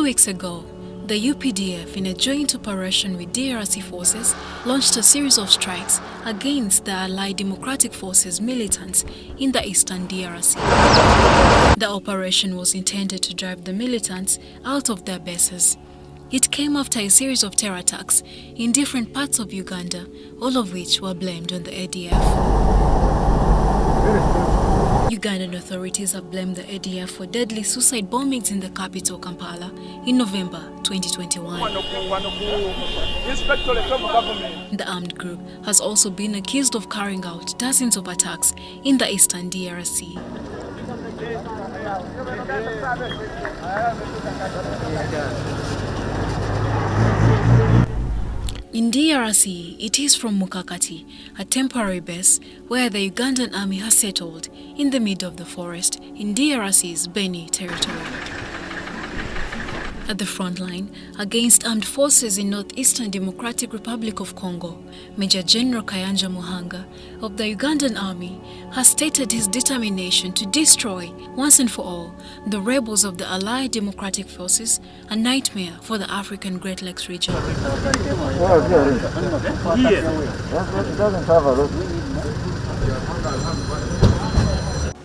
weeks ago, the UPDF, in a joint operation with DRC forces, launched a series of strikes against the Allied Democratic Forces militants in the eastern DRC. The operation was intended to drive the militants out of their bases. It came after a series of terror attacks in different parts of Uganda, all of which were blamed on the ADF. Ugandan authorities have blamed the ADF for deadly suicide bombings in the capital, Kampala, in November 2021. The armed group has also been accused of carrying out dozens of attacks in the eastern DRC. In DRC, it is from Mukakati, a temporary base where the Ugandan army has settled in the middle of the forest in DRC's Beni territory. At the front line, against armed forces in Northeastern Democratic Republic of Congo, Major General Kayanja Muhanga of the Ugandan Army has stated his determination to destroy, once and for all, the rebels of the Allied Democratic Forces, a nightmare for the African Great Lakes region.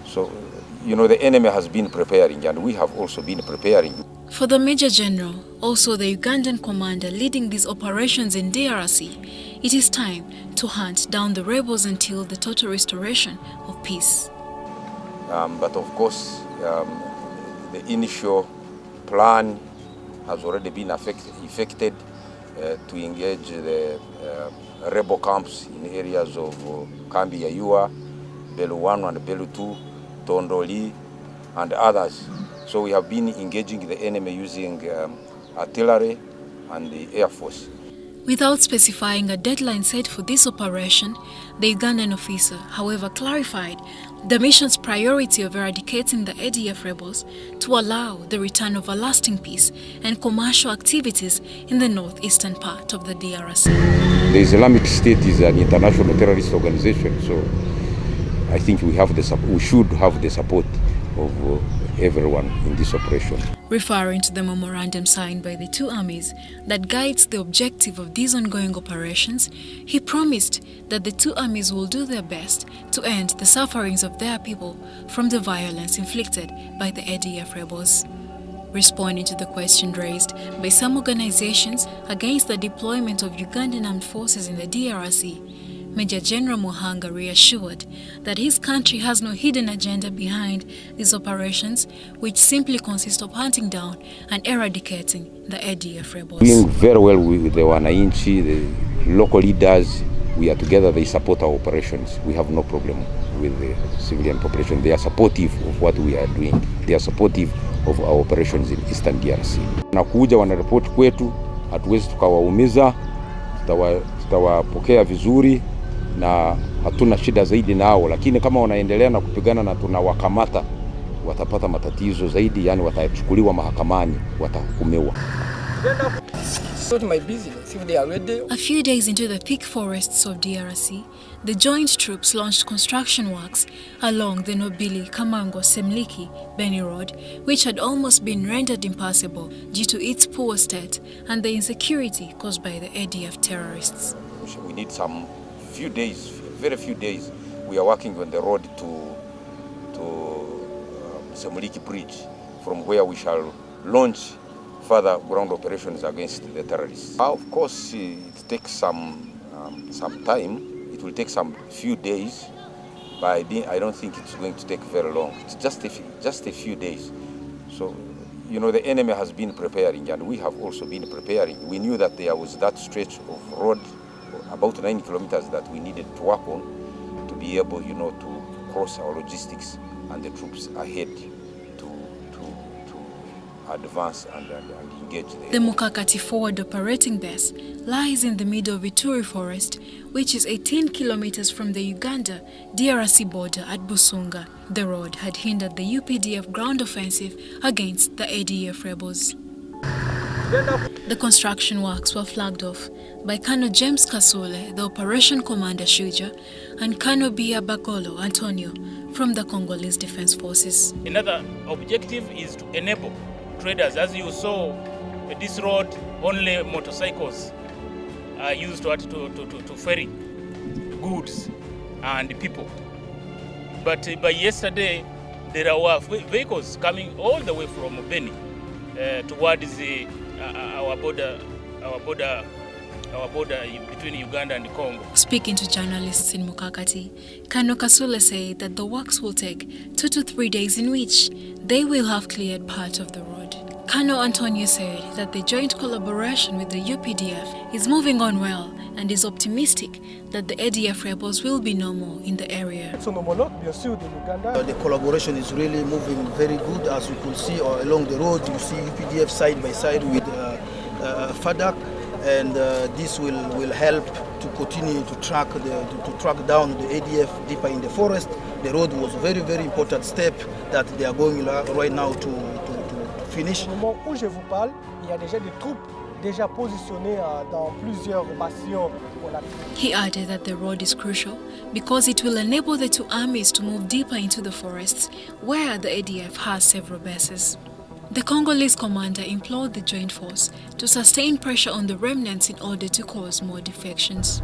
So, the enemy has been preparing, and we have also been preparing. For the Major General, also the Ugandan commander leading these operations in DRC, it is time to hunt down the rebels until the total restoration of peace. But of course, the initial plan has already been effected to engage the rebel camps in areas of Kambi Yayua, Belu 1 and Belu 2, Tondoli, and others. So we have been engaging the enemy using artillery and the Air Force. Without specifying a deadline set for this operation, the Ugandan officer, however, clarified the mission's priority of eradicating the ADF rebels to allow the return of a lasting peace and commercial activities in the northeastern part of the DRC. The Islamic State is an international terrorist organization, so I think we should have the support of everyone in this operation. Referring to the memorandum signed by the two armies that guides the objective of these ongoing operations, he promised that the two armies will do their best to end the sufferings of their people from the violence inflicted by the ADF rebels. Responding to the question raised by some organizations against the deployment of Ugandan armed forces in the DRC, Major General Muhanga reassured that his country has no hidden agenda behind these operations, which simply consist of hunting down and eradicating the ADF rebels. Doing very well with the Wananchi, the local leaders. We are together, they support our operations. We have no problem with the civilian population. They are supportive of what we are doing. They are supportive of our operations in Eastern DRC. Nakuja wanaripoti kwetu, hatuwezi tukawaumiza, tutawapokea vizuri na hatuna shida zaidi nao, lakini kama wanaendelea na kupigana na tunawakamata, watapata matatizo zaidi, yani watachukuliwa mahakamani, watahukumiwa. A few days into the thick forests of DRC, the joint troops launched construction works along the Nobili-Kamango-Semliki-Beni Road, which had almost been rendered impassable due to its poor state and the insecurity caused by the ADF terrorists. We need some few days, very few days. We are working on the road to Semliki Bridge, from where we shall launch further ground operations against the terrorists. Of course, it takes some time. It will take some few days, but I don't think it's going to take very long. It's just a few days. So, the enemy has been preparing, and we have also been preparing. We knew that there was that stretch of road, about 9 kilometers, that we needed to work on to be able, to cross our logistics and the troops ahead to advance and engage them. The Mukakati Forward Operating Base lies in the middle of Ituri Forest, which is 18 kilometers from the Uganda-DRC border at Busunga. The road had hindered the UPDF ground offensive against the ADF rebels. The construction works were flagged off by Colonel James Kasule, the Operation Commander Shuja, and Colonel Bia Bagolo Antonio from the Congolese Defense Forces. Another objective is to enable traders. As you saw, this road, only motorcycles are used to ferry goods and people. But by yesterday, there were vehicles coming all the way from Beni towards our border between Uganda and Congo. Speaking to journalists in Mukakati, Kano Kasule said that the works will take 2 to 3 days in which they will have cleared part of the road. Kano Antonio said that the joint collaboration with the UPDF is moving on well and is optimistic that the ADF rebels will be no more in the area. The collaboration is really moving very good. As you could see along the road, you see UPDF side by side with FADAC, and this will help to continue to track down the ADF deeper in the forest. The road was a very, very important step that they are going right now to finish. Au moment où je vous parle, il y a déjà des troupes déjà positionnées dans plusieurs bastions. He added that the road is crucial because it will enable the two armies to move deeper into the forests where the ADF has several bases. The Congolese commander implored the joint force to sustain pressure on the remnants in order to cause more defections.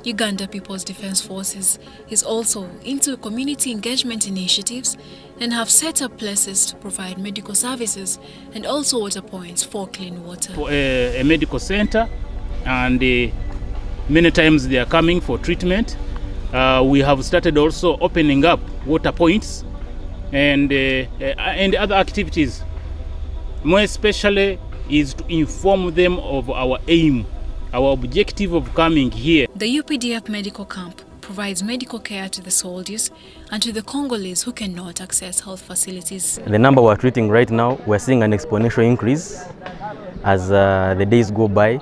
Uganda People's Defense Forces is also into community engagement initiatives and have set up places to provide medical services and also water points for clean water. For a medical center, and many times they are coming for treatment. We have started also opening up water points and other activities. More especially is to inform them of our aim, our objective of coming here. The UPDF medical camp provides medical care to the soldiers and to the Congolese who cannot access health facilities. The number we're treating right now, we're seeing an exponential increase as the days go by,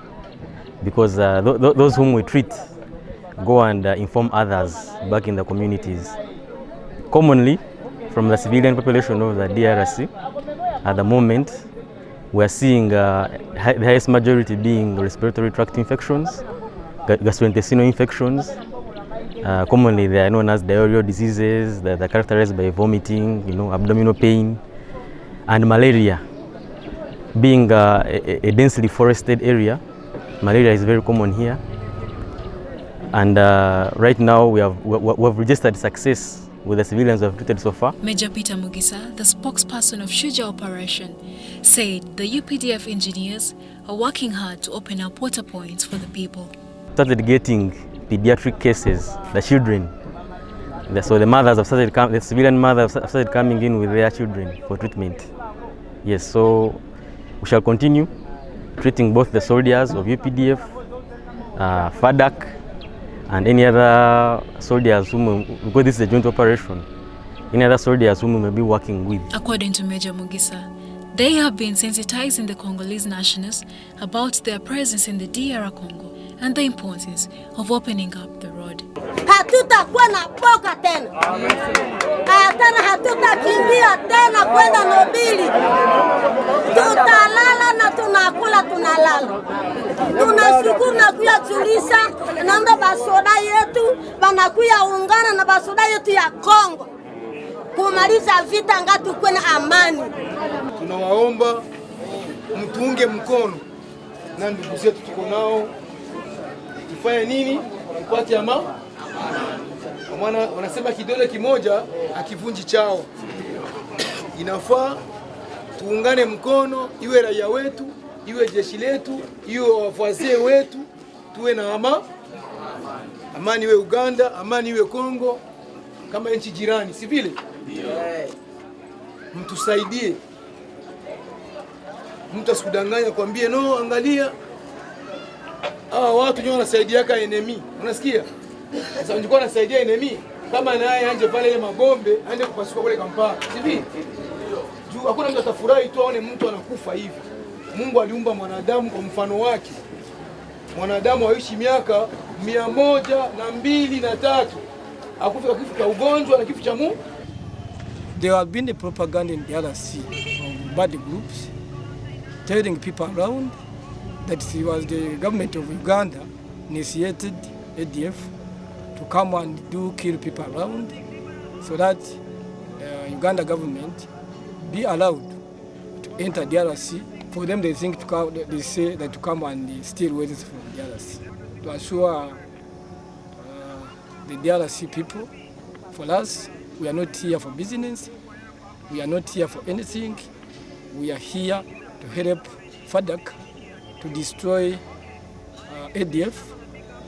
because those whom we treat go and inform others back in the communities. Commonly, from the civilian population of the DRC, at the moment, we're seeing the highest majority being respiratory tract infections, gastrointestinal infections. Commonly, they are known as diarrheal diseases that are characterized by vomiting, abdominal pain, and malaria. Being a densely forested area, malaria is very common here. And right now, we've registered success with the civilians we have treated so far. Major Peter Mugisa, the spokesperson of Shuja Operation, said the UPDF engineers are working hard to open up water points for the people. Started getting pediatric cases, the children. So the mothers have started the civilian mothers have started coming in with their children for treatment. Yes, so we shall continue treating both the soldiers of UPDF, FADAC, and any other soldiers because this is a joint operation, any other soldiers whom we may be working with. According to Major Mugisa, they have been sensitizing the Congolese nationals about their presence in the DR Congo and the importance of opening up the road. Hatutakuwa na boka tena. Tena hatutakimbia tena kwenda Nobili. Tutalala na tunakula tunalala. Tunashukuru na kuya tulisa naomba basoda yetu banakuya ungana na basoda yetu ya Kongo kumaliza vita ngatu kwena amani. Tunawaomba mtuunge mkono na ndugu zetu tuko nao. Tufanye nini? Tupate amani. Wanasema kidole kimoja akivunji chao. Inafaa tuungane mkono, iwe raia wetu, iwe jeshi letu, iwe wafwazee wetu, tuwe na amani iwe Uganda, amani iwe Kongo, kama nchi jirani, si vile? Mtusaidie. Mtu asikudanganya kwambie no, angalia watu ndio wanasaidia ka enemy. Unasikia? Sasa ungekuwa unasaidia enemy kama naye anje pale ile magombe, anje kupasuka kule Kampala. Hivi? Juu hakuna mtu atafurahi tu aone mtu anakufa hivi. Mungu aliumba mwanadamu kwa mfano wake. Mwanadamu aishi miaka 102 na 3. Akufa kifo cha ugonjwa na kifo cha Mungu. There have been a propaganda in the DRC of bad groups telling people around that it was the government of Uganda initiated ADF to come and kill people around. so that Uganda government be allowed to enter DRC. For them, they think to come, they say that to come and steal weapons from DRC to assure the DRC people. For us, we are not here for business. We are not here for anything. We are here to help FADC to destroy ADF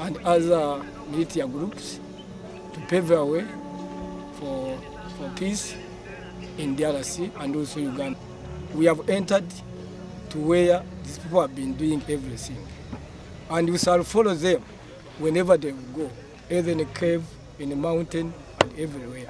and other military groups to pave a way for peace in DRC and also Uganda. We have entered to where these people have been doing everything. And we shall follow them whenever they will go, either in a cave, in a mountain, and everywhere.